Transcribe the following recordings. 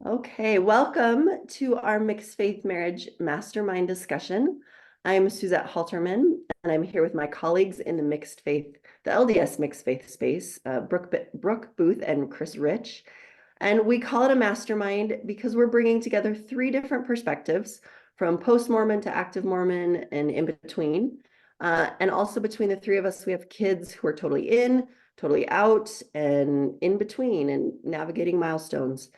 Okay, welcome to our Mixed Faith Marriage Mastermind discussion. I'm Suzette Halterman, and I'm here with my colleagues in the LDS Mixed Faith space, Brooke Booth and Chris Rich. And we call it a mastermind because we're bringing together three different perspectives from post-Mormon to active Mormon and in between. And also between the three of us, we have kids who are totally in, totally out, and in between and navigating milestones.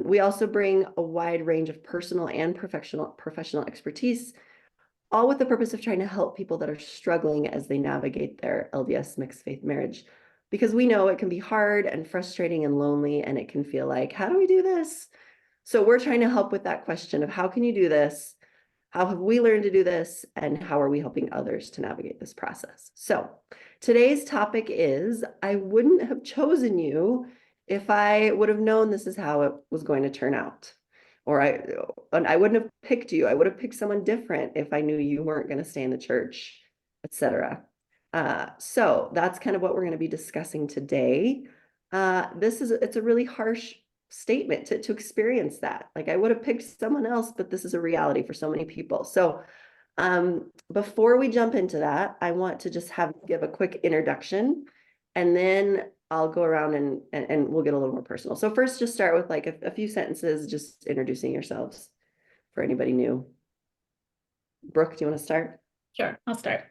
We also bring a wide range of personal and professional expertise, all with the purpose of trying to help people that are struggling as they navigate their LDS mixed faith marriage. Because we know it can be hard and frustrating and lonely, and it can feel like, how do we do this? So we're trying to help with that question of how can you do this? How have we learned to do this? And how are we helping others to navigate this process? So today's topic is, I wouldn't have chosen you if I would have known this is how it was going to turn out. Or I wouldn't have picked you. I would have picked someone different if I knew you weren't going to stay in the church, etc. So that's kind of what we're going to be discussing today. It's a really harsh statement to experience that. Like I would have picked someone else, but this is a reality for so many people. So before we jump into that, I want to just give a quick introduction, and then I'll go around and we'll get a little more personal. So first, just start with like a few sentences, just introducing yourselves for anybody new. Brooke, do you want to start? Sure, I'll start.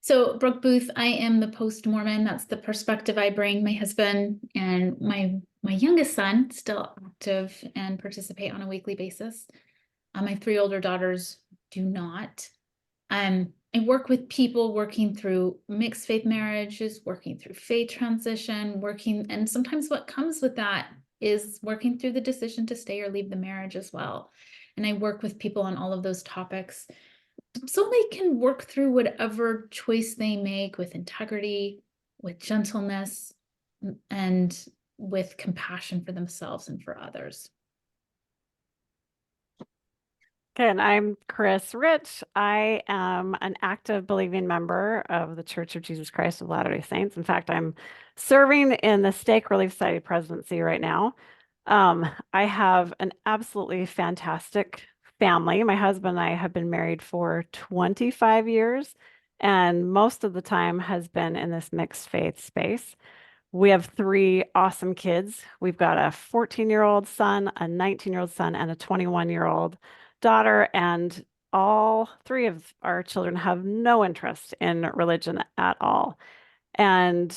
So Brooke Booth, I am the post-Mormon. That's the perspective I bring. My husband and my youngest son still active and participate on a weekly basis. My three older daughters do not. I work with people working through mixed faith marriages, working through faith transition, and sometimes what comes with that is working through the decision to stay or leave the marriage as well. And I work with people on all of those topics, so they can work through whatever choice they make with integrity, with gentleness, and with compassion for themselves and for others. Okay, and I'm Chris Rich. I am an active believing member of the Church of Jesus Christ of Latter-day Saints. In fact, I'm serving in the Stake Relief Society presidency right now. I have an absolutely fantastic family. My husband and I have been married for 25 years, and most of the time has been in this mixed faith space. We have three awesome kids. We've got a 14-year-old son, a 19-year-old son, and a 21-year-old daughter, and all three of our children have no interest in religion at all. And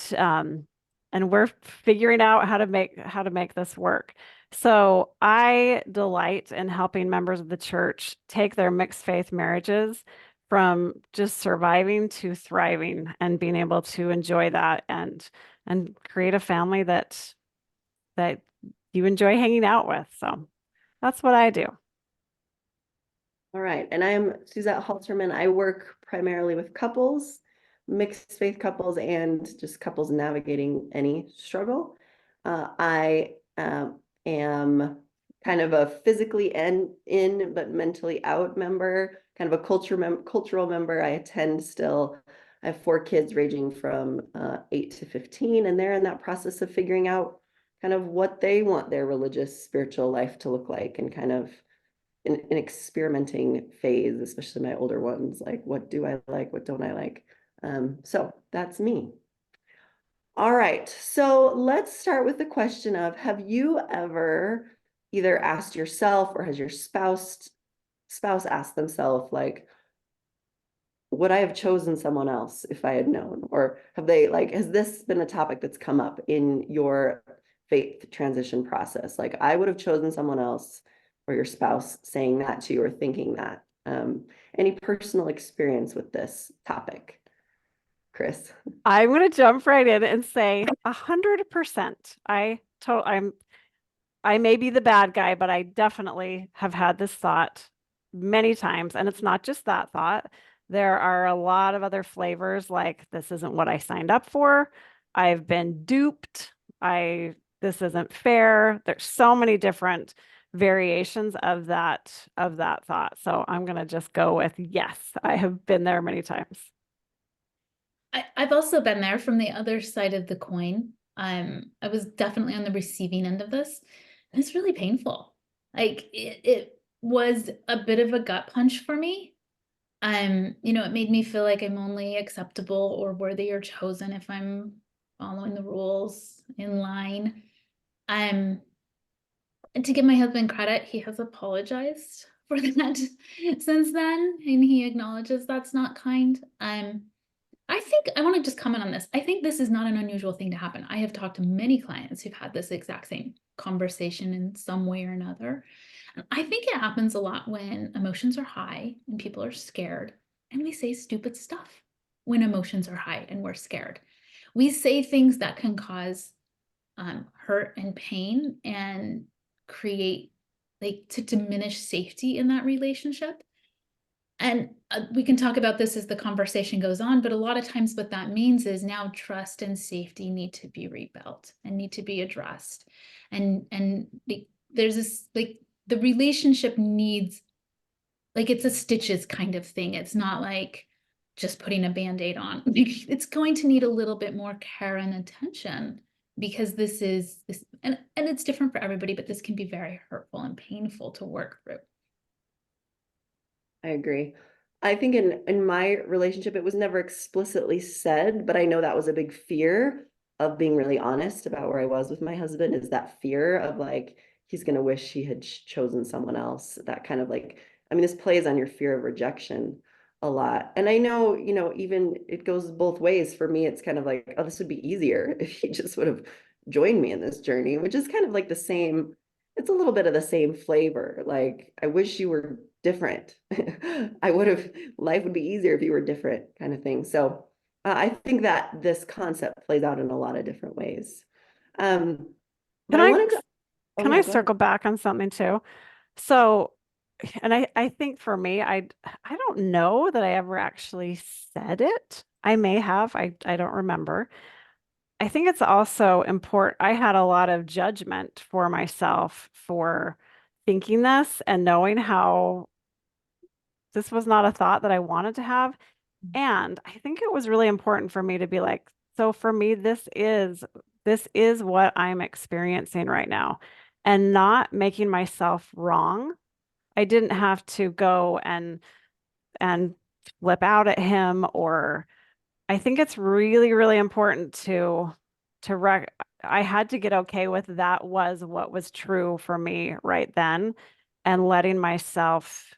we're figuring out how to make this work. So I delight in helping members of the church take their mixed faith marriages from just surviving to thriving and being able to enjoy that and create a family that you enjoy hanging out with. So that's what I do. All right, and I am Suzette Halterman. I work primarily with couples, mixed faith couples, and just couples navigating any struggle. I am kind of a physically in but mentally out member, kind of a cultural member. I attend still. I have four kids ranging from 8 to 15, and they're in that process of figuring out kind of what they want their religious, spiritual life to look like, and kind of an experimenting phase, especially my older ones, like what do I like, what don't I like? So that's me. All right, so let's start with the question of, have you ever either asked yourself or has your spouse asked themselves, like, would I have chosen someone else if I had known? Or has this been a topic that's come up in your faith transition process? Like, I would have chosen someone else, or your spouse saying that to you or thinking that. Any personal experience with this topic? Chris? I'm going to jump right in and say 100%. I may be the bad guy, but I definitely have had this thought many times. And it's not just that thought. There are a lot of other flavors, like this isn't what I signed up for. I've been duped. This isn't fair. There's so many different variations of that thought. So I'm going to just go with yes, I have been there many times. I've also been there from the other side of the coin. I was definitely on the receiving end of this. And it's really painful. Like it was a bit of a gut punch for me. It made me feel like I'm only acceptable or worthy or chosen if I'm following the rules in line. And to give my husband credit, he has apologized for that since then, and he acknowledges that's not kind. I think I want to just comment on this. I think this is not an unusual thing to happen. I have talked to many clients who've had this exact same conversation in some way or another. And I think it happens a lot when emotions are high and people are scared, and we say stupid stuff when emotions are high and we're scared. We say things that can cause hurt and pain and create to diminish safety in that relationship. And we can talk about this as the conversation goes on, but a lot of times what that means is now trust and safety need to be rebuilt and need to be addressed. And there's this, the relationship needs, it's a stitches kind of thing. It's not like just putting a Band-Aid on. It's going to need a little bit more care and attention, because this and it's different for everybody, but this can be very hurtful and painful to work through. I agree. I think in my relationship, it was never explicitly said, but I know that was a big fear of being really honest about where I was with my husband, is that fear of like, he's going to wish he had chosen someone else. That kind of like, I mean, this plays on your fear of rejection a lot. And I know, even it goes both ways. For me, it's kind of like, oh, this would be easier if he just would have joined me in this journey, which is kind of like the same, it's a little bit of the same flavor. Like, I wish you were different. Life would be easier if you were different, kind of thing. So I think that this concept plays out in a lot of different ways. But I wanted to, oh can yeah, I go ahead. circle back on something too? So, and I think for me, I don't know that I ever actually said it. I may have, I don't remember. I think it's also important. I had a lot of judgment for myself for thinking this and knowing how this was not a thought that I wanted to have. And I think it was really important for me to be like, so for me, this is what I'm experiencing right now, and not making myself wrong. I didn't have to go and flip out at him, or I think it's really, really important to rec I had to get okay with that was what was true for me right then, and letting myself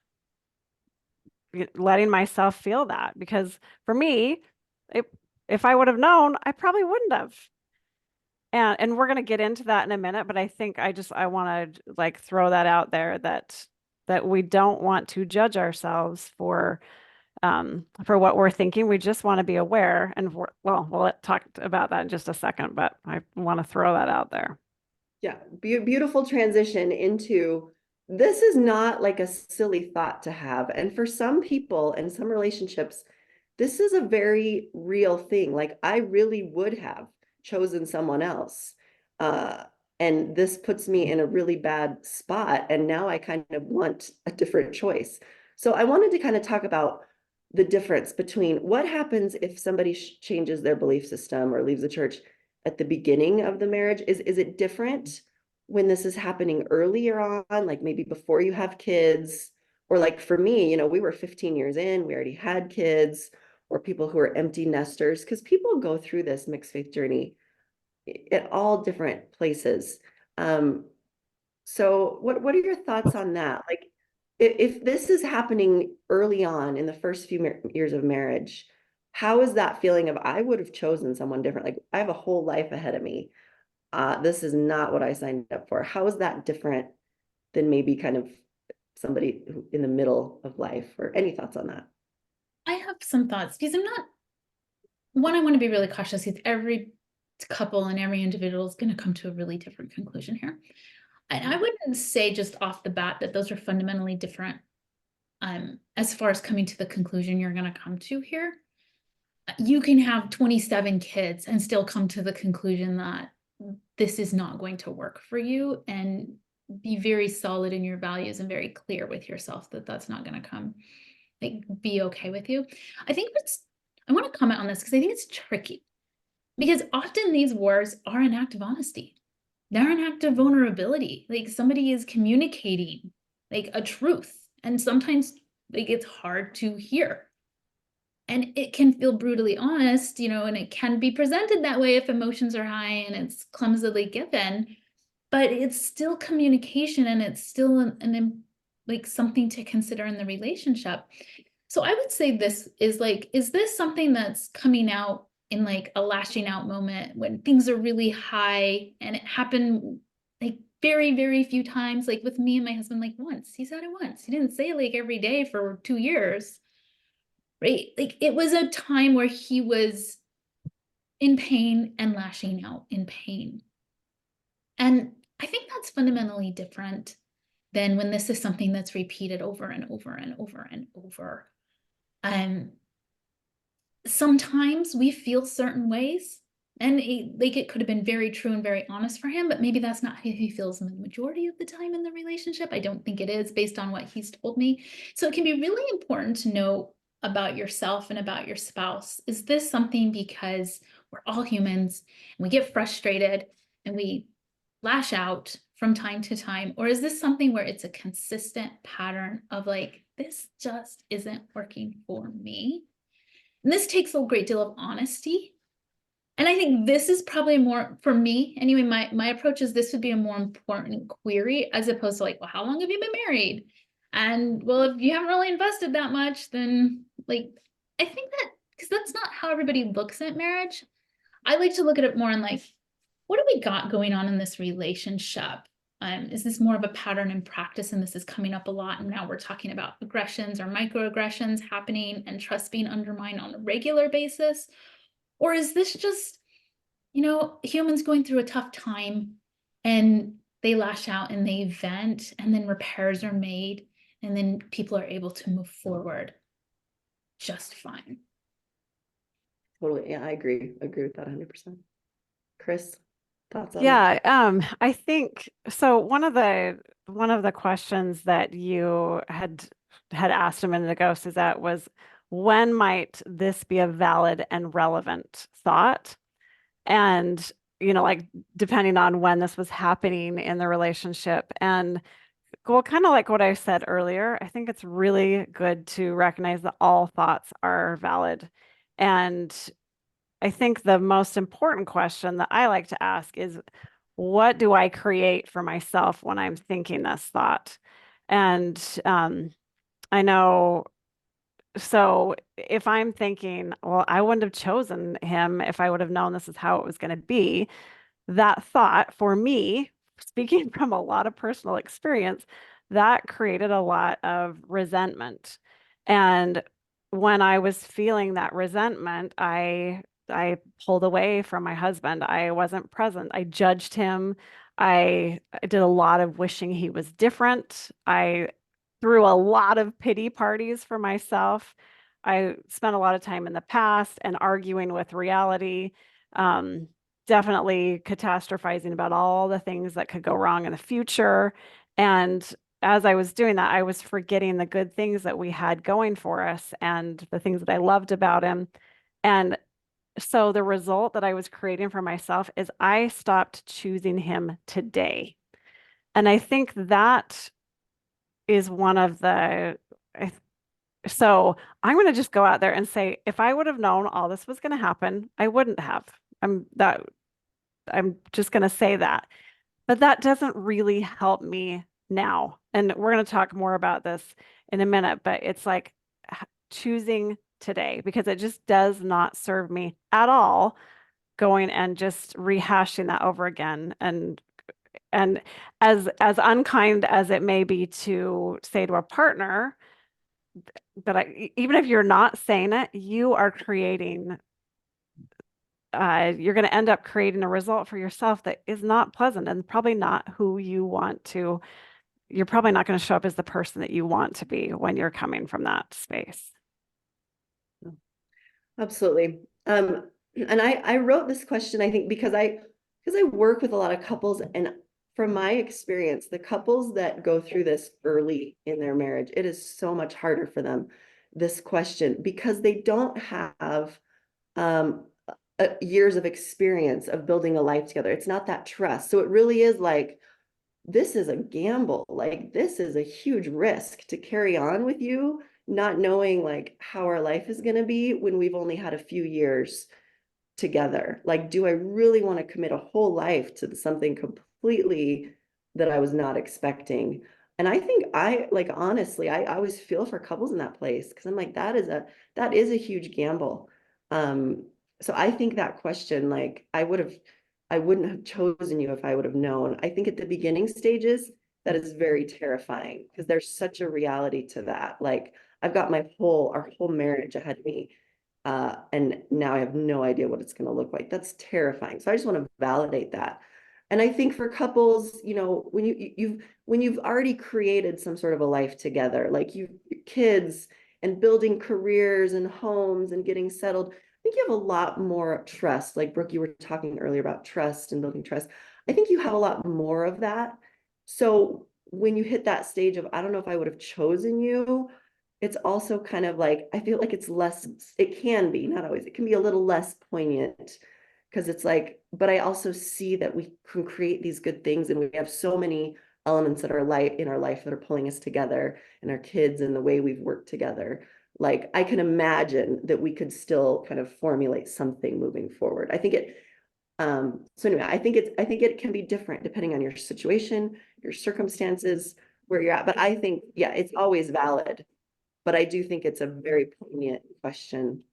feel that, because for me, if I would have known, I probably wouldn't have. And we're going to get into that in a minute, but I think I want to like throw that out there, that we don't want to judge ourselves for what we're thinking. We just want to be aware, and we'll talk about that in just a second, but I want to throw that out there. Yeah, beautiful transition into, this is not like a silly thought to have. And for some people and some relationships, this is a very real thing. Like, I really would have chosen someone else. Uh, and this puts me in a really bad spot. And now I kind of want a different choice. So I wanted to kind of talk about the difference between what happens if somebody changes their belief system or leaves the church at the beginning of the marriage. Is it different when this is happening earlier on, like maybe before you have kids? Or like for me, we were 15 years in, we already had kids, or people who are empty nesters, because people go through this mixed faith journey at all different places. So what are your thoughts on that? Like, if this is happening early on in the first few years of marriage, how is that feeling of, I would have chosen someone different? Like, I have a whole life ahead of me. This is not what I signed up for. How is that different than maybe kind of somebody in the middle of life? Or any thoughts on that? I have some thoughts, because I want to be really cautious, because every couple and every individual is going to come to a really different conclusion here. And I wouldn't say just off the bat that those are fundamentally different as far as coming to the conclusion you're going to come to here. You can have 27 kids and still come to the conclusion that this is not going to work for you, and be very solid in your values and very clear with yourself that that's not going to come, be okay with you. I want to comment on this because I think it's tricky, because often these wars are an act of honesty. they're an act of vulnerability. Like somebody is communicating like a truth, and sometimes like it's hard to hear. And it can feel brutally honest, you know, and it can be presented that way if emotions are high and it's clumsily given, but it's still communication, and it's still like something to consider in the relationship. So I would say this is like, is this something that's coming out in like a lashing out moment when things are really high, and it happened like very, very few times, like with me and my husband, like once. He said it once. He didn't say it like every day for 2 years, right? Like it was a time where he was in pain and lashing out in pain. And I think that's fundamentally different than when this is something that's repeated over and over and over and over. Sometimes we feel certain ways, and it could have been very true and very honest for him, but maybe that's not how he feels the majority of the time in the relationship. I don't think it is, based on what he's told me. So it can be really important to know about yourself and about your spouse. Is this something because we're all humans and we get frustrated and we lash out from time to time? Or is this something where it's a consistent pattern of like, this just isn't working for me? And this takes a great deal of honesty. And I think this is probably more, for me anyway, my approach is this would be a more important query, as opposed to like, well, how long have you been married? And well, if you haven't really invested that much, then like, I think that, because that's not how everybody looks at marriage. I like to look at it more in like, what do we got going on in this relationship? Is this more of a pattern in practice, and this is coming up a lot, and now we're talking about aggressions or microaggressions happening and trust being undermined on a regular basis? Or is this just, you know, humans going through a tough time and they lash out and they vent, and then repairs are made, and then people are able to move forward just fine? Totally. Yeah, I agree with that 100%. Chris, thoughts on that? Yeah, I think so. One of the questions that you had asked a minute ago, Suzette, was when might this be a valid and relevant thought? And, you know, like depending on when this was happening in the relationship. And well, kind of like what I said earlier, I think it's really good to recognize that all thoughts are valid. And I think the most important question that I like to ask is, what do I create for myself when I'm thinking this thought? And I know, so if I'm thinking, well, I wouldn't have chosen him if I would have known this is how it was going to be, that thought for me, speaking from a lot of personal experience, that created a lot of resentment. And when I was feeling that resentment, I pulled away from my husband. I wasn't present. I judged him. I did a lot of wishing he was different. I threw a lot of pity parties for myself. I spent a lot of time in the past and arguing with reality. Definitely catastrophizing about all the things that could go wrong in the future. And as I was doing that, I was forgetting the good things that we had going for us and the things that I loved about him. And so the result that I was creating for myself is I stopped choosing him today. And I think that is one of the, so I'm going to just go out there and say, if I would have known all this was going to happen, I wouldn't have. I'm just going to say that. But that doesn't really help me now. And we're going to talk more about this in a minute, but it's like choosing today, because it just does not serve me at all going and just rehashing that over again. And as unkind as it may be to say to a partner, that even if you're not saying it, you are creating you're going to end up creating a result for yourself that is not pleasant and probably not who you want to. You're probably not going to show up as the person that you want to be when you're coming from that space. Absolutely. And I wrote this question, I think, because I work with a lot of couples, and from my experience, the couples that go through this early in their marriage, it is so much harder for them, this question, because they don't have years of experience of building a life together. It's not that trust. So it really is like, this is a gamble. Like, this is a huge risk to carry on with you, not knowing like how our life is going to be when we've only had a few years together. Like, do I really want to commit a whole life to something completely that I was not expecting? And I think like, honestly, I always feel for couples in that place, because I'm like, that is a huge gamble. So I think that question, like, I wouldn't have chosen you if I would have known. I think at the beginning stages, that is very terrifying, because there's such a reality to that. Like, I've got our whole marriage ahead of me. And now I have no idea what it's going to look like. That's terrifying. So I just want to validate that. And I think for couples, you know, when you've already created some sort of a life together, like your kids and building careers and homes and getting settled, I think you have a lot more trust. Like, Brooke, you were talking earlier about trust and building trust. I think you have a lot more of that. So when you hit that stage of, I don't know if I would have chosen you, it's also kind of like, I feel like it's less, it can be, not always, it can be a little less poignant, because it's like, but I also see that we can create these good things, and we have so many elements that are in our life that are pulling us together, and our kids and the way we've worked together. Like, I can imagine that we could still kind of formulate something moving forward. I think so anyway, I think it can be different depending on your situation, your circumstances, where you're at. But I think, yeah, it's always valid. But I do think it's a very poignant question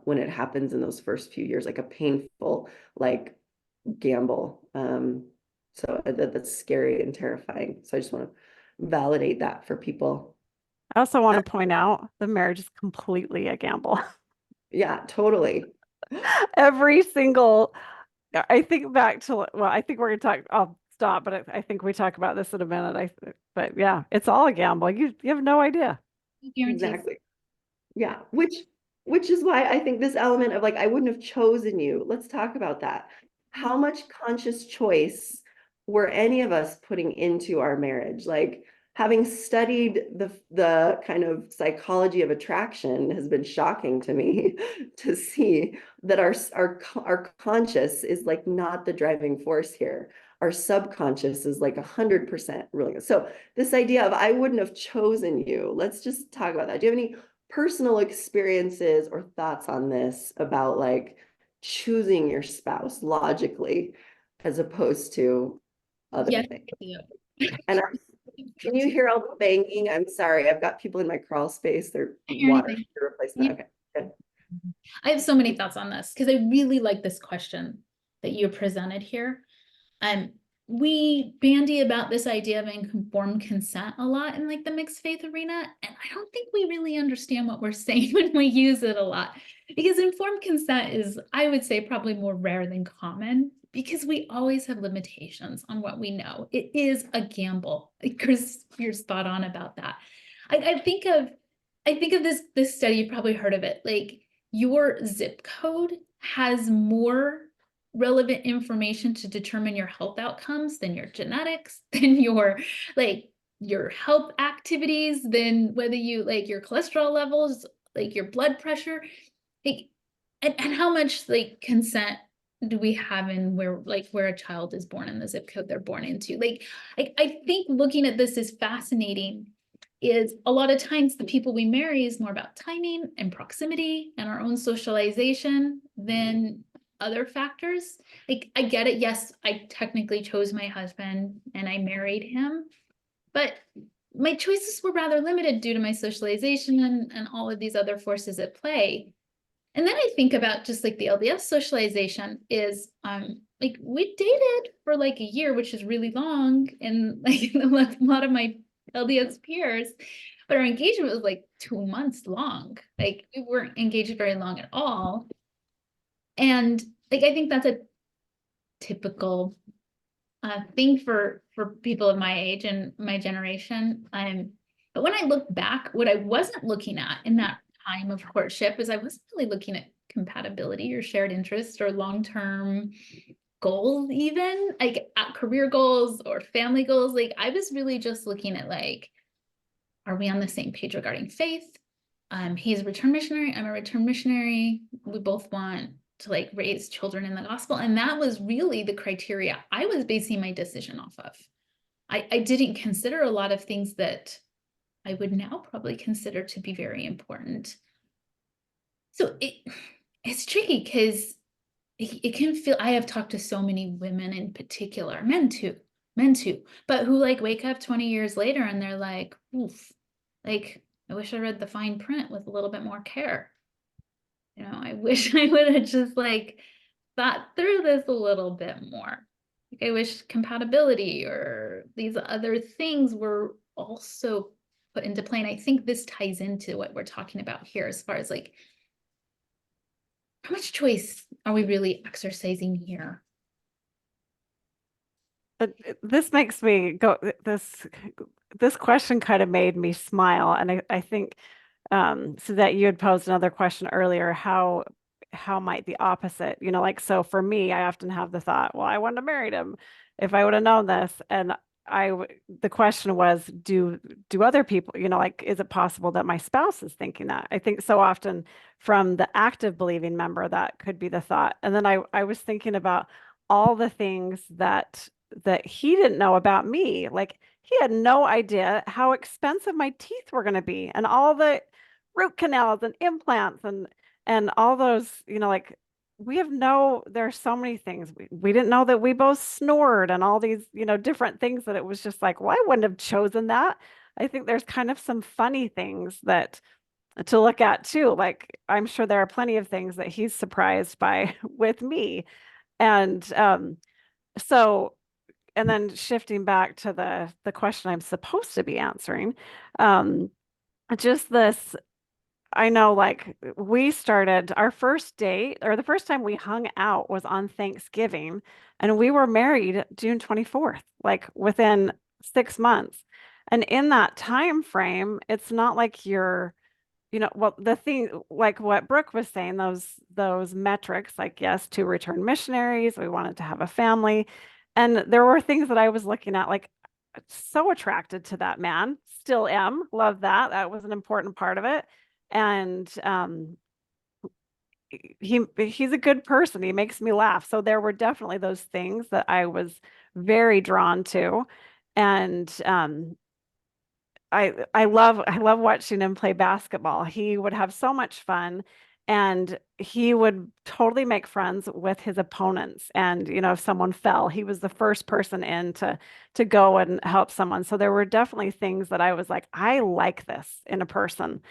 when it happens in those first few years, like a painful, like, gamble. So that's scary and terrifying. So I just want to validate that for people. I also want to point out the marriage is completely a gamble. Yeah, totally. Every single, I think back to, well, I think we're going to talk, I'll stop, but I think we talk about this in a minute. But yeah, it's all a gamble. You have no idea. Guarantees. Exactly. Yeah, which is why I think this element of like, I wouldn't have chosen you. Let's talk about that. How much conscious choice were any of us putting into our marriage? Like, having studied the kind of psychology of attraction has been shocking to me to see that our conscious is like not the driving force here. Our subconscious is like 100% really good. So this idea of, I wouldn't have chosen you, let's just talk about that. Do you have any personal experiences or thoughts on this, about like choosing your spouse logically as opposed to other things? And can you hear all the banging? I'm sorry, I've got people in my crawl space. They're water replacement. Okay, good. I have so many thoughts on this, because I really like this question that you presented here. We bandy about this idea of informed consent a lot in like the mixed faith arena, and I don't think we really understand what we're saying when we use it a lot, because informed consent is, I would say, probably more rare than common, because we always have limitations on what we know. It is a gamble. Chris, you're spot on about that. I think of this study, you've probably heard of it, like, your zip code has more relevant information to determine your health outcomes than your genetics, than your health activities, than whether you like your cholesterol levels, like your blood pressure, like, and how much like consent do we have in where a child is born, in the zip code they're born into. Like, I think looking at this is fascinating. Is a lot of times the people we marry is more about timing and proximity and our own socialization than other factors. Like, I get it. Yes, I technically chose my husband and I married him, but my choices were rather limited due to my socialization and all of these other forces at play. And then I think about just like the LDS socialization is, like, we dated for like a year, which is really long, and like a lot of my LDS peers, but our engagement was like 2 months long. Like, we weren't engaged very long at all. And like, I think that's a typical thing for people of my age and my generation. But when I look back, what I wasn't looking at in that time of courtship is I wasn't really looking at compatibility or shared interests or long-term goals, even like career goals or family goals. Like, I was really just looking at like, are we on the same page regarding faith? He's a return missionary, I'm a return missionary. We both want to like raise children in the gospel. And that was really the criteria I was basing my decision off of. I didn't consider a lot of things that I would now probably consider to be very important. So it's tricky because it can feel, I have talked to so many women in particular, men too, but who like wake up 20 years later and they're like, oof, like I wish I read the fine print with a little bit more care. You know, I wish I would have just like thought through this a little bit more. Like I wish compatibility or these other things were also put into play. And I think this ties into what we're talking about here as far as like, how much choice are we really exercising here? But this makes me go, this question kind of made me smile. And I think so that you had posed another question earlier, how might the opposite, like, so for me, I often have the thought, well, I wouldn't have married him if I would have known this. And the question was, do other people, like, is it possible that my spouse is thinking that? I think so often from the active believing member, that could be the thought. And then I was thinking about all the things that he didn't know about me. Like, he had no idea how expensive my teeth were going to be, and all the root canals and implants and all those, like, there's so many things. We didn't know that we both snored and all these, different things, that it was just like, well, I wouldn't have chosen that. I think there's kind of some funny things that to look at too. Like, I'm sure there are plenty of things that he's surprised by with me. And so, and then shifting back to the question I'm supposed to be answering, just this, I know, like, we started our first date, or the first time we hung out was on Thanksgiving, and we were married June 24th, like within 6 months. And in that time frame, it's not like you're, well, the thing, like what Brooke was saying, those metrics, like, yes, to return missionaries, we wanted to have a family. And there were things that I was looking at, like, so attracted to that man, still am, love that. That was an important part of it. And he's a good person. He makes me laugh. So there were definitely those things that I was very drawn to. And I love watching him play basketball. He would have so much fun, and he would totally make friends with his opponents. And if someone fell, he was the first person in to go and help someone. So there were definitely things that I was like, I like this in a person.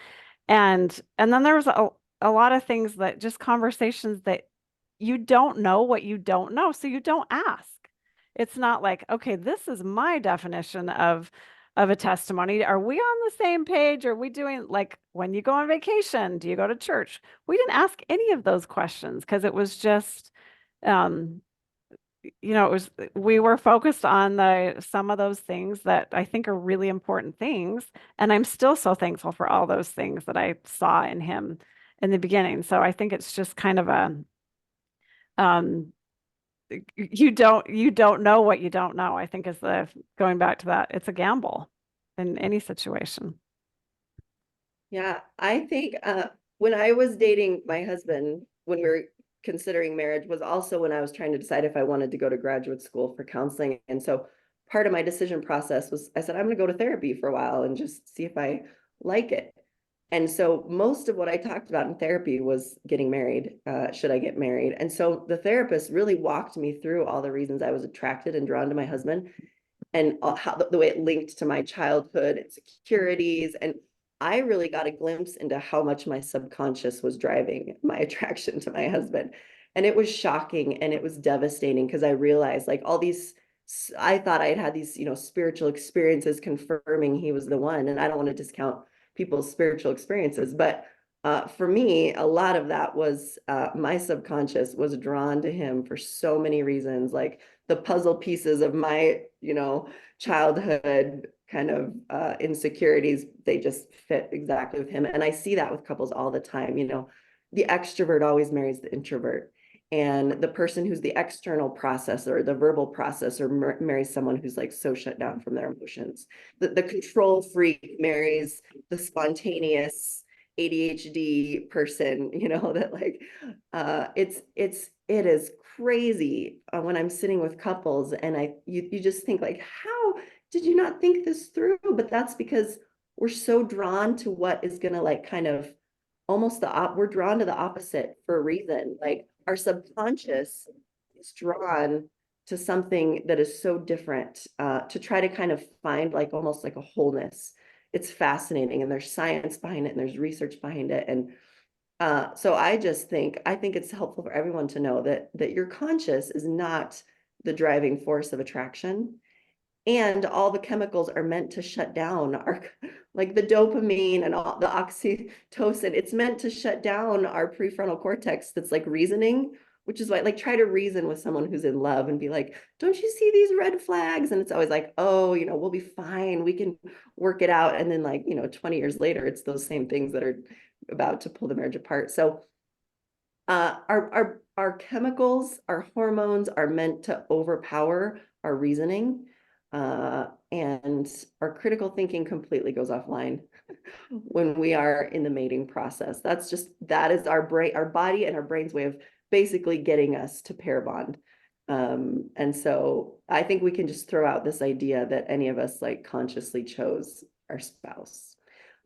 And then there was a lot of things, that just conversations that you don't know what you don't know, so you don't ask. It's not like, okay, this is my definition of a testimony. Are we on the same page? Are we doing, like, when you go on vacation, do you go to church? We didn't ask any of those questions because it was just, we were focused on some of those things that I think are really important things. And I'm still so thankful for all those things that I saw in him in the beginning. So I think it's just kind of you don't know what you don't know, I think, is going back to that. It's a gamble in any situation. Yeah, I think when I was dating my husband, when we were considering marriage, was also when I was trying to decide if I wanted to go to graduate school for counseling. And so part of my decision process was, I said, I'm going to go to therapy for a while and just see if I like it. And so most of what I talked about in therapy was getting married. Should I get married? And so the therapist really walked me through all the reasons I was attracted and drawn to my husband, and how the way it linked to my childhood insecurities. And I really got a glimpse into how much my subconscious was driving my attraction to my husband. And it was shocking, and it was devastating, because I realized, like, all these, I thought I had these, spiritual experiences confirming he was the one. And I don't want to discount people's spiritual experiences, but for me, a lot of that was my subconscious was drawn to him for so many reasons, like the puzzle pieces of my, childhood kind of insecurities, they just fit exactly with him. And I see that with couples all the time. The extrovert always marries the introvert, and the person who's the external processor, the verbal processor, marries someone who's like so shut down from their emotions. The control freak marries the spontaneous, ADHD person, that like, it is crazy when I'm sitting with couples and you just think like, how did you not think this through? But that's because we're so drawn to what is going to like kind of almost we're drawn to the opposite for a reason. Like our subconscious is drawn to something that is so different, to try to kind of find like almost like a wholeness. It's fascinating, and there's science behind it and there's research behind it. And so I think it's helpful for everyone to know that your conscious is not the driving force of attraction. And all the chemicals are meant to shut down our, like the dopamine and all the oxytocin. It's meant to shut down our prefrontal cortex that's like reasoning, which is why like try to reason with someone who's in love and be like, don't you see these red flags? And it's always like, oh, we'll be fine. We can work it out. And then like, 20 years later, it's those same things that are about to pull the marriage apart. So our chemicals, our hormones are meant to overpower our reasoning, and our critical thinking completely goes offline when we are in the mating process. That is our brain, our body and our brain's way of basically getting us to pair bond. And so I think we can just throw out this idea that any of us like consciously chose our spouse.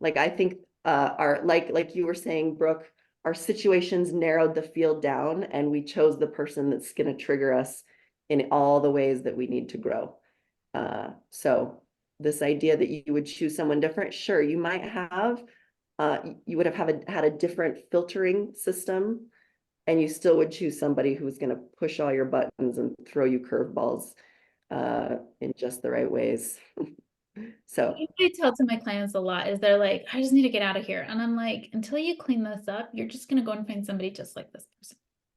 Like I think like you were saying, Brooke, our situations narrowed the field down and we chose the person that's going to trigger us in all the ways that we need to grow. So this idea that you would choose someone different, sure, you might have, you would have had a different filtering system, and you still would choose somebody who's going to push all your buttons and throw you curveballs in just the right ways. So I tell to my clients a lot is they're like, I just need to get out of here. And I'm like, until you clean this up, you're just going to go and find somebody just like this person,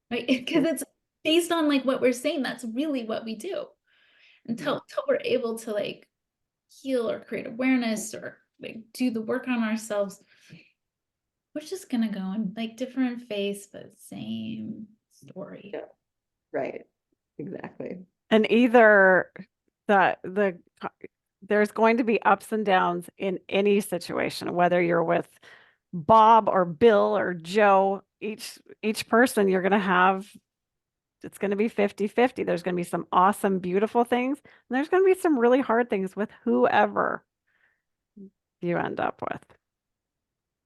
right? Because it's based on like what we're saying. That's really what we do until we're able to like heal or create awareness or like do the work on ourselves. We're just going to go in like different face, but same story. Yeah, right. Exactly. And either there's going to be ups and downs in any situation, whether you're with Bob or Bill or Joe, each person you're going to have, it's going to be 50-50. There's going to be some awesome, beautiful things, and there's going to be some really hard things with whoever you end up with.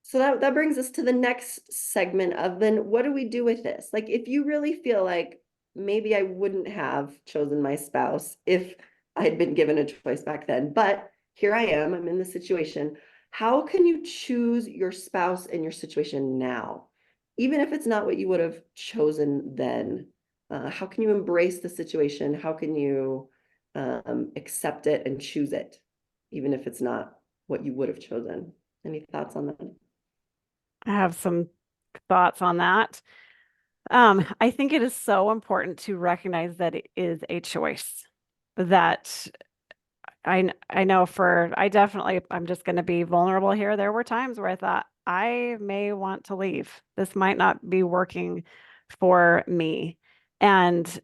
So that brings us to the next segment of then what do we do with this? Like if you really feel like maybe I wouldn't have chosen my spouse if I had been given a choice back then, but here I am, I'm in the situation. How can you choose your spouse in your situation now? Even if it's not what you would have chosen then, how can you embrace the situation? How can you accept it and choose it, even if it's not what you would have chosen? Any thoughts on that? I have some thoughts on that. I think it is so important to recognize that it is a choice. That I know I'm just going to be vulnerable here. There were times where I thought I may want to leave. This might not be working for me. And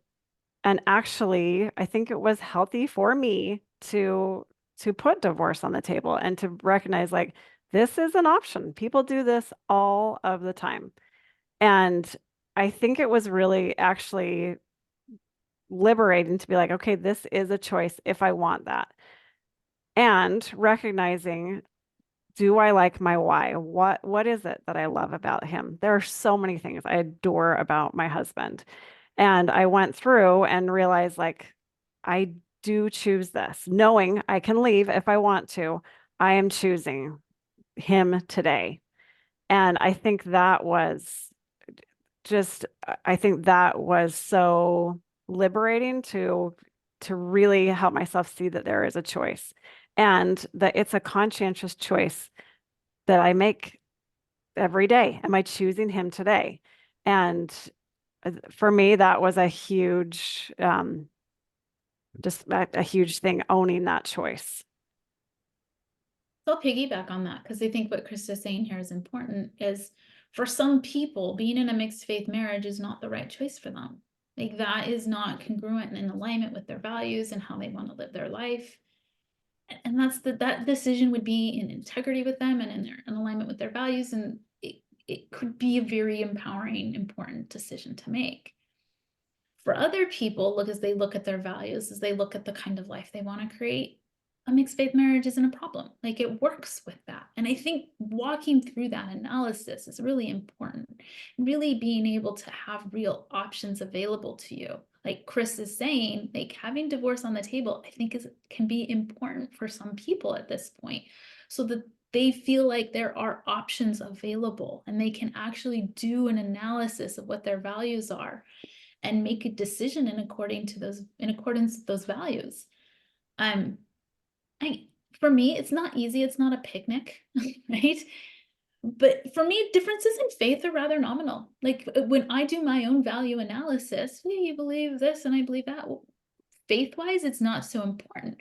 actually, I think it was healthy for me to put divorce on the table and to recognize like this is an option. People do this all of the time. And I think it was really actually liberating to be like, okay, this is a choice if I want that. And recognizing, do I like my why? What is it that I love about him? There are so many things I adore about my husband. And I went through and realized like, I do choose this, knowing I can leave if I want to. I am choosing him today. And I think that was so liberating to really help myself see that there is a choice and that it's a conscientious choice that I make every day. Am I choosing him today? And for me, that was a huge, just a huge thing, owning that choice. So I'll piggyback on that because I think what Krista's saying here is important is for some people, being in a mixed faith marriage is not the right choice for them. Like that is not congruent and in alignment with their values and how they want to live their life. And that decision would be in integrity with them and in alignment with their values. And it could be a very empowering, important decision to make. For other people, as they look at their values, as they look at the kind of life they want to create, a mixed faith marriage isn't a problem. Like, it works with that. And I think walking through that analysis is really important. Really being able to have real options available to you. Like Chris is saying, like, having divorce on the table, I think can be important for some people at this point, so that they feel like there are options available and they can actually do an analysis of what their values are and make a decision in accordance with those values. For me, it's not easy. It's not a picnic, right? But for me, differences in faith are rather nominal. Like, when I do my own value analysis, well, you believe this and I believe that. Well, faith-wise, it's not so important.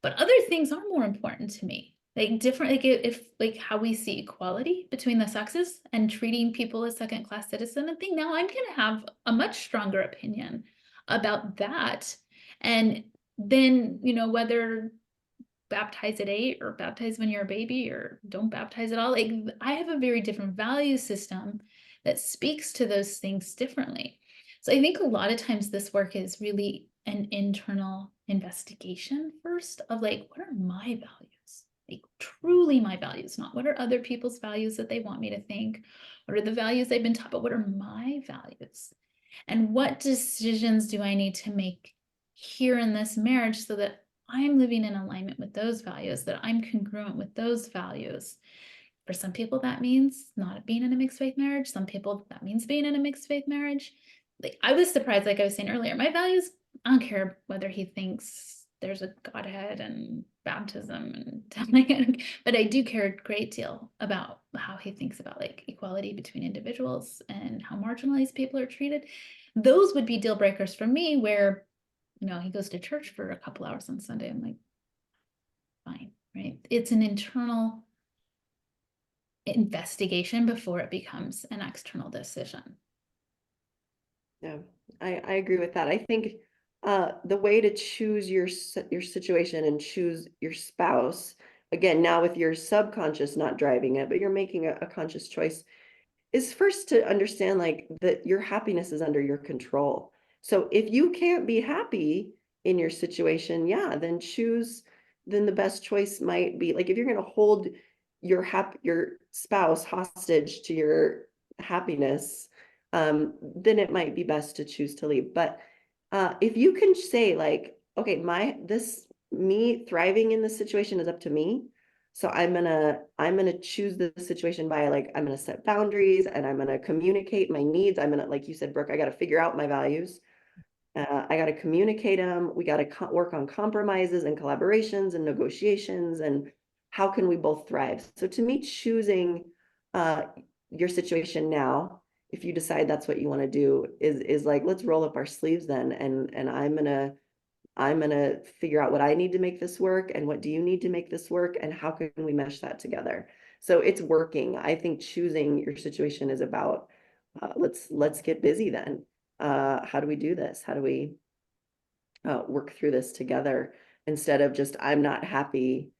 But other things are more important to me. Like different, like if like how we see equality between the sexes and treating people as second-class citizens, I think now I'm gonna have a much stronger opinion about that. And then, whether baptize at 8 or baptize when you're a baby or don't baptize at all. Like, I have a very different value system that speaks to those things differently. So I think a lot of times this work is really an internal investigation first of like, what are my values? Like, truly my values, not what are other people's values that they want me to think. What are the values I've been taught, but what are my values? And what decisions do I need to make here in this marriage so that I'm living in alignment with those values, that I'm congruent with those values? For some people, that means not being in a mixed faith marriage. Some people, that means being in a mixed faith marriage. Like, I was surprised, like I was saying earlier, my values, I don't care whether he thinks there's a Godhead and baptism and something, but I do care a great deal about how he thinks about like equality between individuals and how marginalized people are treated. Those would be deal breakers for me, where he goes to church for a couple hours on Sunday. I'm like, fine, right? It's an internal investigation before it becomes an external decision. Yeah, I agree with that. I think the way to choose your situation and choose your spouse, again, now with your subconscious not driving it, but you're making a conscious choice, is first to understand like that your happiness is under your control. So if you can't be happy in your situation, yeah, then the best choice might be like, if you're going to hold your spouse hostage to your happiness, then it might be best to choose to leave. But if you can say like, okay, me thriving in this situation is up to me. So I'm gonna choose the situation by like, I'm gonna set boundaries and I'm gonna communicate my needs. I'm gonna, like you said, Brooke, I got to figure out my values. I got to communicate them. We got to work on compromises and collaborations and negotiations, and how can we both thrive? So to me, choosing your situation now, if you decide that's what you want to do, is like, let's roll up our sleeves then, and I'm gonna figure out what I need to make this work, and what do you need to make this work, and how can we mesh that together? So it's working. I think choosing your situation is about let's get busy then. How do we do this? How do we work through this together, instead of just, I'm not happy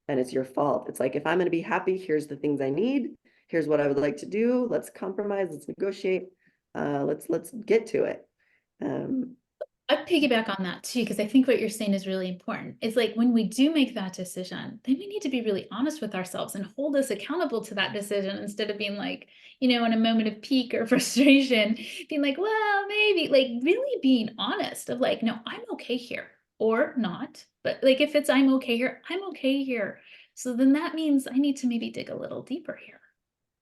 and it's your fault. It's like, if I'm going to be happy, here's the things I need. Here's what I would like to do. Let's compromise. Let's negotiate. Let's get to it. I piggyback on that too, because I think what you're saying is really important. It's like, when we do make that decision, then we need to be really honest with ourselves and hold us accountable to that decision, instead of being like, in a moment of pique or frustration, being like, well, maybe, like really being honest of like, no, I'm okay here or not. But like, if it's I'm okay here, I'm okay here. So then that means I need to maybe dig a little deeper here.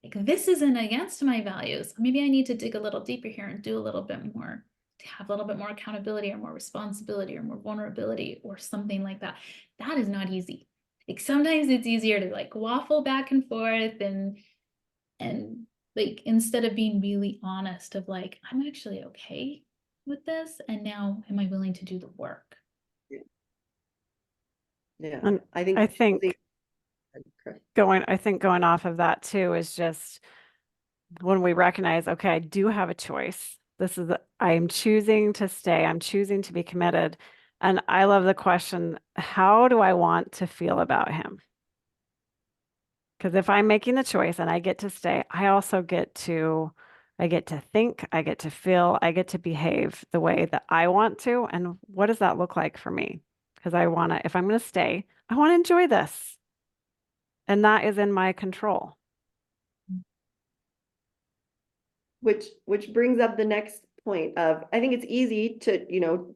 Like, this isn't against my values. Maybe I need to dig a little deeper here and do a little bit more, to have a little bit more accountability or more responsibility or more vulnerability or something like that. That is not easy. Like, sometimes it's easier to like waffle back and forth and like, instead of being really honest of like, I'm actually okay with this, and now am I willing to do the work? Yeah, And I think going off of that too is just when we recognize, okay, I do have a choice. I'm choosing to stay. I'm choosing to be committed. And I love the question, how do I want to feel about him? Because if I'm making the choice and I get to stay, I get to think, I get to feel, I get to behave the way that I want to. And what does that look like for me? Because if I'm going to stay, I want to enjoy this. And that is in my control. Which brings up the next point of, I think it's easy to,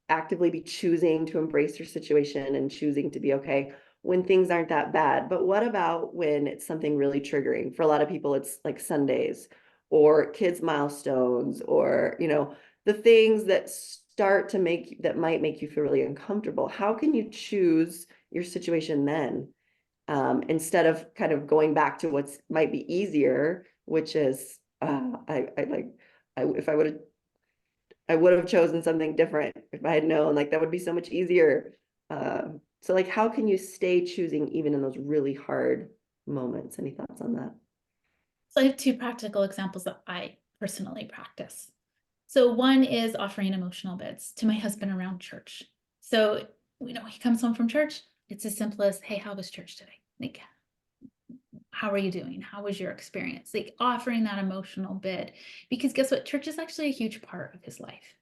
actively be choosing to embrace your situation and choosing to be okay when things aren't that bad. But what about when it's something really triggering? For a lot of people, it's like Sundays or kids' milestones, or, the things that might make you feel really uncomfortable. How can you choose your situation then? Instead of kind of going back to what's might be easier, which is if I would have chosen something different if I had known, like that would be so much easier. So like, how can you stay choosing even in those really hard moments? Any thoughts on that? So I have two practical examples that I personally practice. So one is offering emotional bids to my husband around church. So, he comes home from church. It's as simple as, hey, how was church today? Like, how are you doing? How was your experience? Like offering that emotional bid, because guess what? Church is actually a huge part of his life.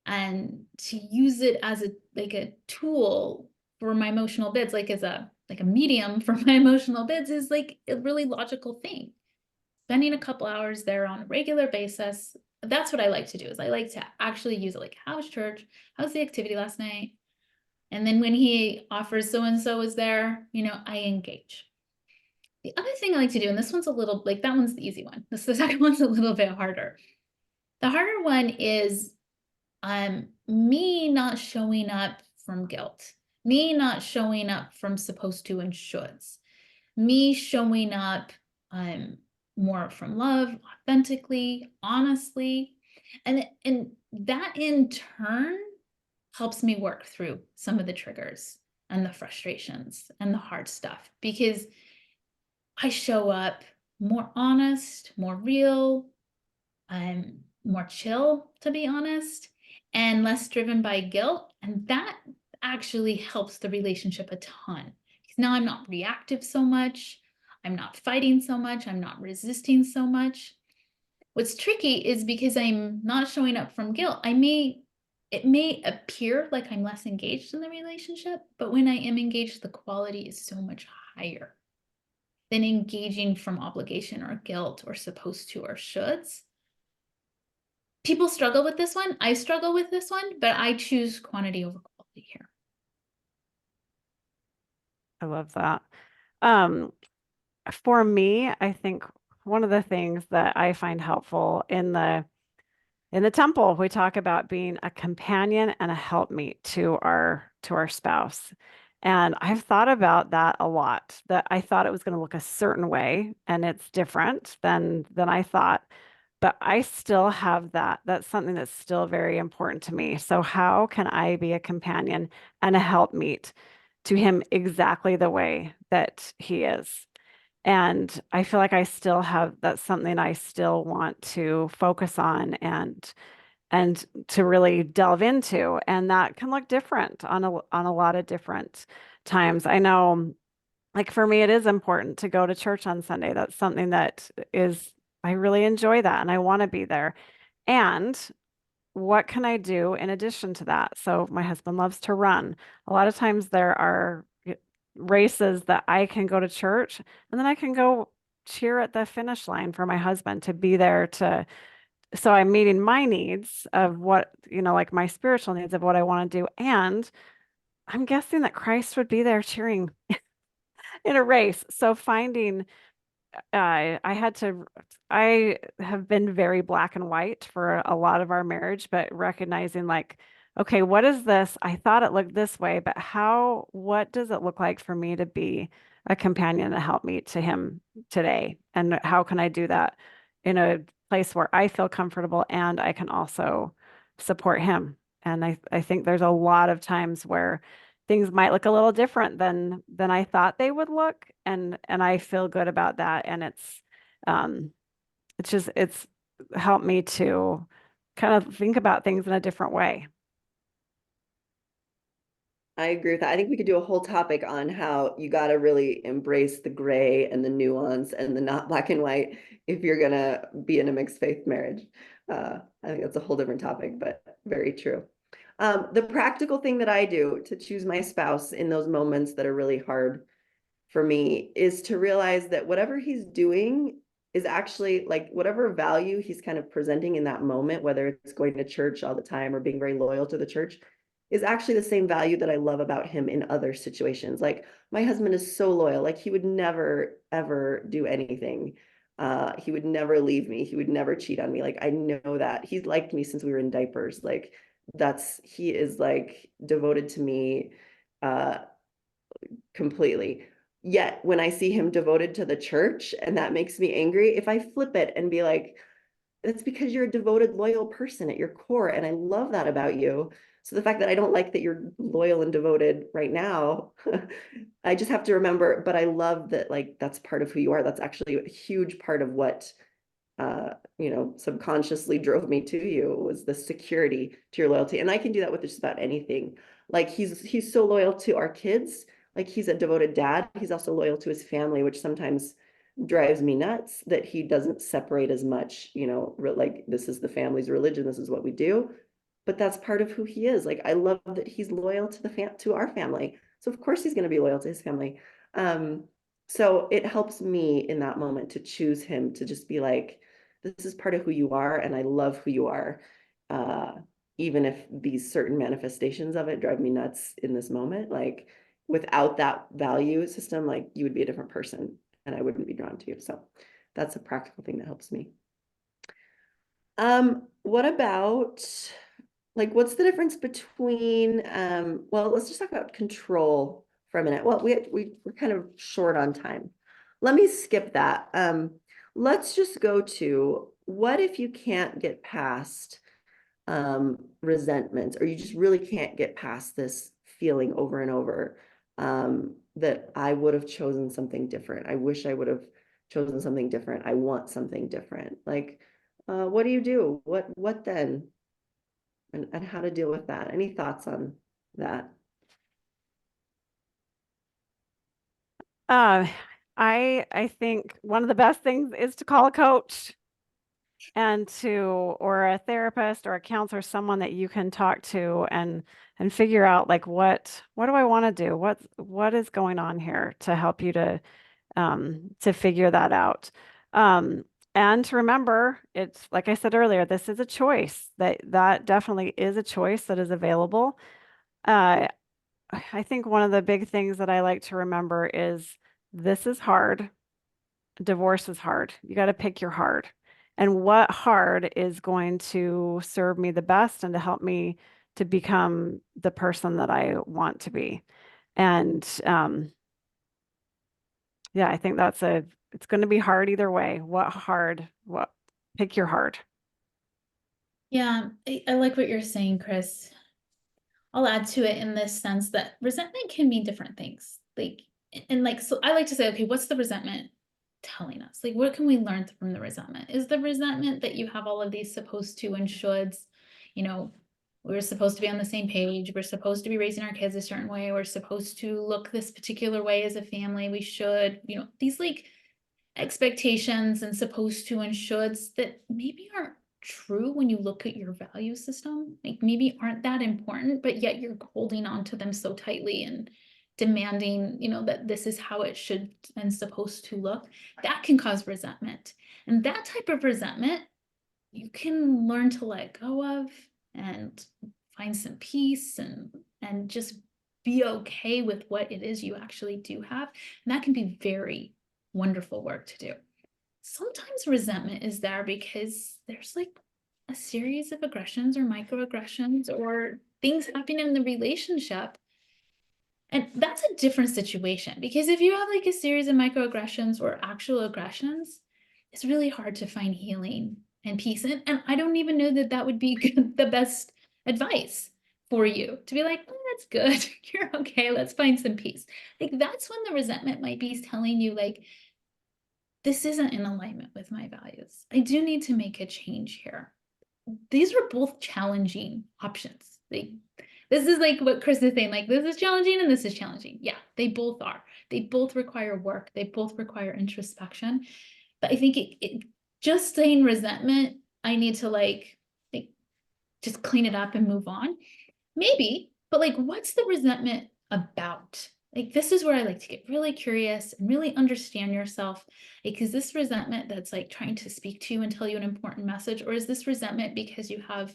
And to use it as a tool for my emotional bids, like as a medium for my emotional bids, is like a really logical thing. Spending a couple hours there on a regular basis, that's what I like to do. Is I like to actually use it. Like, how was church? How's the activity last night? And then when he offers so and so is there, I engage. The other thing I like to do, and this one's a little, like, that one's the easy one. The second one's a little bit harder. The harder one is me not showing up from guilt, me not showing up from supposed to and shoulds, me showing up more from love, authentically, honestly. And that in turn helps me work through some of the triggers and the frustrations and the hard stuff, because I show up more honest, more real, more chill, to be honest, and less driven by guilt. And that actually helps the relationship a ton, because now I'm not reactive so much. I'm not fighting so much. I'm not resisting so much. What's tricky is because I'm not showing up from guilt, it may appear like I'm less engaged in the relationship, but when I am engaged, the quality is so much higher than engaging from obligation or guilt or supposed to or shoulds. People struggle with this one. I struggle with this one, but I choose quantity over quality here. I love that. Um, for me, I think one of the things that I find helpful in the temple, we talk about being a companion and a helpmeet to our spouse. And I've thought about that a lot, that I thought it was going to look a certain way, and it's different than I thought. But I still have that. That's something that's still very important to me. So how can I be a companion and a helpmeet to him exactly the way that he is? And I feel like that's something I still want to focus on and to really delve into. And that can look different on a lot of different times. I know, like for me, it is important to go to church on Sunday. That's something I really enjoy that and I want to be there. And what can I do in addition to that? So my husband loves to run. A lot of times there are races that I can go to church and then I can go cheer at the finish line for my husband, to be there so I'm meeting my needs of like my spiritual needs of what I want to do. And I'm guessing that Christ would be there cheering in a race. So finding I have been very black and white for a lot of our marriage, but recognizing like, okay, what is this? I thought it looked this way, but what does it look like for me to be a companion to help me to him today? And how can I do that in a place where I feel comfortable and I can also support him? And I think there's a lot of times where things might look a little different than I thought they would look, and I feel good about that. And it's helped me to kind of think about things in a different way. I agree with that. I think we could do a whole topic on how you got to really embrace the gray and the nuance and the not black and white if you're going to be in a mixed faith marriage. I think that's a whole different topic, but very true. The practical thing that I do to choose my spouse in those moments that are really hard for me is to realize that whatever he's doing is actually like whatever value he's kind of presenting in that moment, whether it's going to church all the time or being very loyal to the church, is actually the same value that I love about him in other situations. Like my husband is so loyal, like he would never, ever do anything. He would never leave me. He would never cheat on me. Like I know that he's liked me since we were in diapers. Like he is like devoted to me completely. Yet when I see him devoted to the church and that makes me angry, if I flip it and be like, that's because you're a devoted, loyal person at your core. And I love that about you. So the fact that I don't like that you're loyal and devoted right now, I just have to remember, but I love that like that's part of who you are. That's actually a huge part of what subconsciously drove me to you was the security to your loyalty. And I can do that with just about anything. Like he's so loyal to our kids. Like he's a devoted dad. He's also loyal to his family, which sometimes drives me nuts that he doesn't separate as much, like this is the family's religion, this is what we do. But that's part of who he is. Like I love that he's loyal to our family. So of course he's going to be loyal to his family. So it helps me in that moment to choose him, to just be like, this is part of who you are, and I love who you are. Even if these certain manifestations of it drive me nuts in this moment, like without that value system, like you would be a different person and I wouldn't be drawn to you. So that's a practical thing that helps me. What about like what's the difference between well, let's just talk about control for a minute. Well, we're kind of short on time. Let me skip that. Let's just go to what if you can't get past resentments, or you just really can't get past this feeling over and over that I would have chosen something different. I wish I would have chosen something different. I want something different. Like, what do you do? What then? And how to deal with that? Any thoughts on that? I think one of the best things is to call a coach or a therapist or a counselor, someone that you can talk to and figure out like what do I want to do? What is going on here to help you to figure that out. And to remember, it's like I said earlier, this is a choice. That definitely is a choice that is available. I think one of the big things that I like to remember is this is hard. Divorce is hard. You got to pick your hard. And what hard is going to serve me the best and to help me to become the person that I want to be. And yeah, I think it's going to be hard either way. Pick your hard. Yeah, I like what you're saying, Chris. I'll add to it in this sense that resentment can mean different things. So I like to say, okay, what's the resentment telling us? Like, what can we learn from the resentment? Is the resentment that you have all of these supposed to and shoulds? We're supposed to be on the same page. We're supposed to be raising our kids a certain way. We're supposed to look this particular way as a family. We should, these like expectations and supposed to and shoulds that maybe aren't true when you look at your value system, like maybe aren't that important, but yet you're holding on to them so tightly and demanding, that this is how it should and supposed to look. That can cause resentment. And that type of resentment, you can learn to let go of and find some peace and just be okay with what it is you actually do have. And that can be very wonderful work to do. Sometimes resentment is there because there's like a series of aggressions or microaggressions or things happening in the relationship. And that's a different situation, because if you have like a series of microaggressions or actual aggressions, it's really hard to find healing and peace. And I don't even know that that would be the best advice for you to be like, oh, that's good. You're okay. Let's find some peace. Like that's when the resentment might be telling you like, this isn't in alignment with my values. I do need to make a change here. These are both challenging options. This is like what Chris is saying, like this is challenging and this is challenging. Yeah, they both are. They both require work. They both require introspection. But I think it just saying resentment, I need to like just clean it up and move on. Maybe, but like what's the resentment about? Like this is where I like to get really curious and really understand yourself. Like, is this resentment that's like trying to speak to you and tell you an important message? Or is this resentment because you have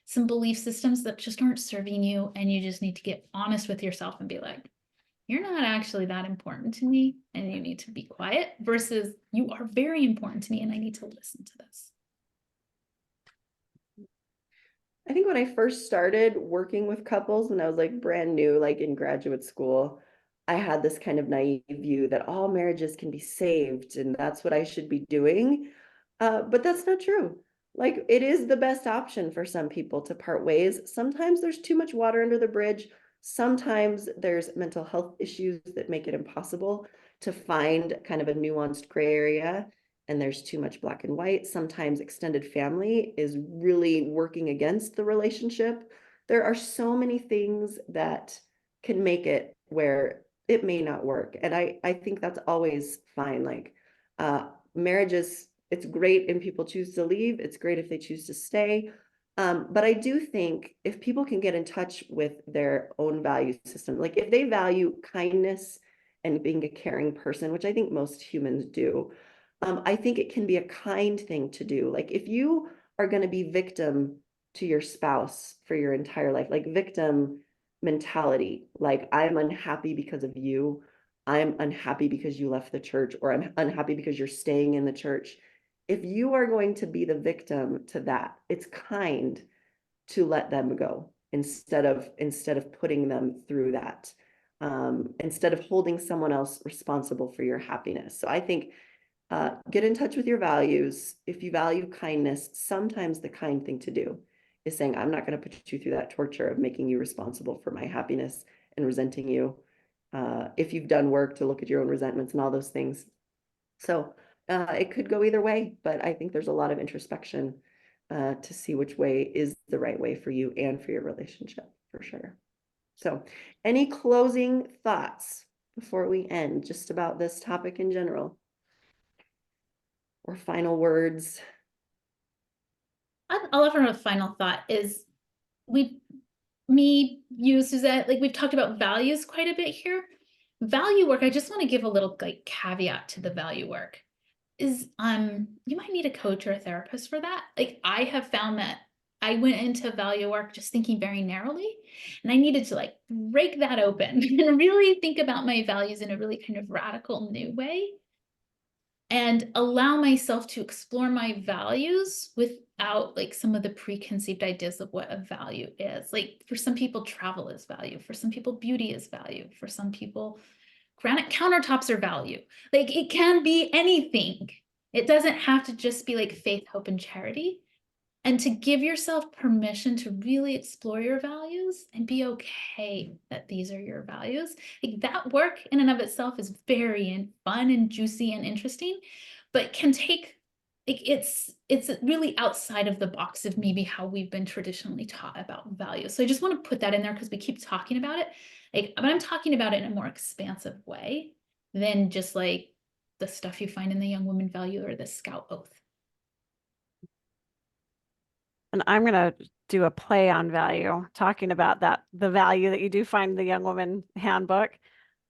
some belief systems that just aren't serving you and you just need to get honest with yourself and be like, you're not actually that important to me and you need to be quiet, versus you are very important to me and I need to listen to this. I think when I first started working with couples, when I was like brand new, like in graduate school, I had this kind of naive view that all marriages can be saved and that's what I should be doing. But that's not true. Like it is the best option for some people to part ways. Sometimes there's too much water under the bridge. Sometimes there's mental health issues that make it impossible to find kind of a nuanced gray area, and there's too much black and white. Sometimes extended family is really working against the relationship. There are so many things that can make it where it may not work. And I think that's always fine. Like marriages, it's great if people choose to leave. It's great if they choose to stay. But I do think if people can get in touch with their own value system, like if they value kindness and being a caring person, which I think most humans do, I think it can be a kind thing to do. Like if you are going to be victim to your spouse for your entire life, like victim mentality, like I'm unhappy because of you, I'm unhappy because you left the church, or I'm unhappy because you're staying in the church. If you are going to be the victim to that, it's kind to let them go instead of putting them through that, instead of holding someone else responsible for your happiness. So I think get in touch with your values. If you value kindness, sometimes the kind thing to do is saying, I'm not going to put you through that torture of making you responsible for my happiness and resenting you. If you've done work to look at your own resentments and all those things. So it could go either way, but I think there's a lot of introspection to see which way is the right way for you and for your relationship, for sure. So any closing thoughts before we end just about this topic in general? Or final words? I'll offer a final thought is you, Suzette, like we've talked about values quite a bit here. Value work, I just want to give a little like caveat to the value work is you might need a coach or a therapist for that. Like I have found that I went into value work just thinking very narrowly, and I needed to like break that open and really think about my values in a really kind of radical new way and allow myself to explore my values without like some of the preconceived ideas of what a value is. Like for some people, travel is value. For some people, beauty is value. For some people, granite countertops are value. Like it can be anything. It doesn't have to just be like faith, hope, and charity. And to give yourself permission to really explore your values and be okay that these are your values. Like that work in and of itself is very fun and juicy and interesting, but can take, like it's really outside of the box of maybe how we've been traditionally taught about values. So I just want to put that in there because we keep talking about it. Like, but I'm talking about it in a more expansive way than just like the stuff you find in the Young Woman Value or the Scout Oath. And I'm going to do a play on value, talking about that, the value that you do find in the Young Woman Handbook.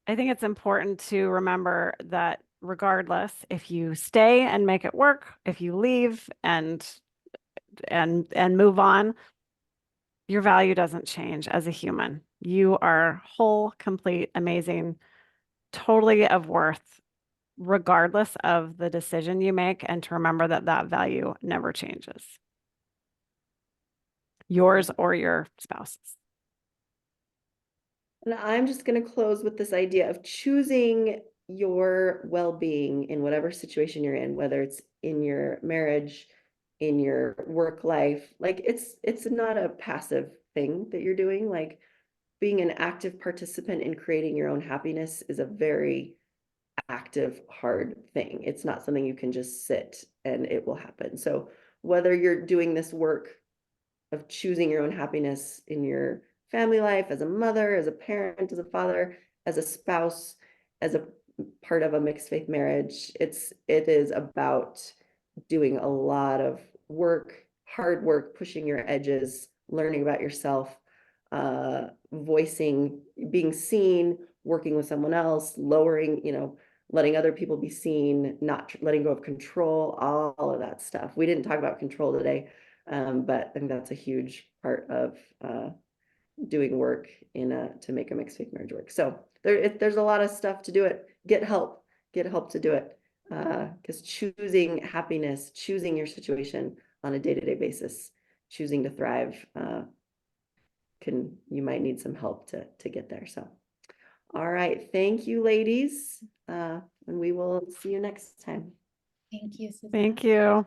I think it's important to remember that regardless, if you stay and make it work, if you leave and move on, your value doesn't change as a human. You are whole, complete, amazing, totally of worth, regardless of the decision you make, and to remember that that value never changes. Yours or your spouse's. And I'm just going to close with this idea of choosing your well-being in whatever situation you're in, whether it's in your marriage, in your work life. Like it's not a passive thing that you're doing. Like being an active participant in creating your own happiness is a very active, hard thing. It's not something you can just sit and it will happen. So whether you're doing this work of choosing your own happiness in your family life, as a mother, as a parent, as a father, as a spouse, as a part of a mixed faith marriage. It is about doing a lot of work, hard work, pushing your edges, learning about yourself, voicing, being seen, working with someone else, lowering, letting other people be seen, not letting go of control, all of that stuff. We didn't talk about control today, but I think that's a huge part of doing work to make a mixed faith marriage work. So there's a lot of stuff to do it. Get help to do it. Because choosing happiness, choosing your situation on a day-to-day basis, choosing to thrive, you might need some help to get there. So, all right, thank you, ladies, and we will see you next time. Thank you, Suzette. Thank you.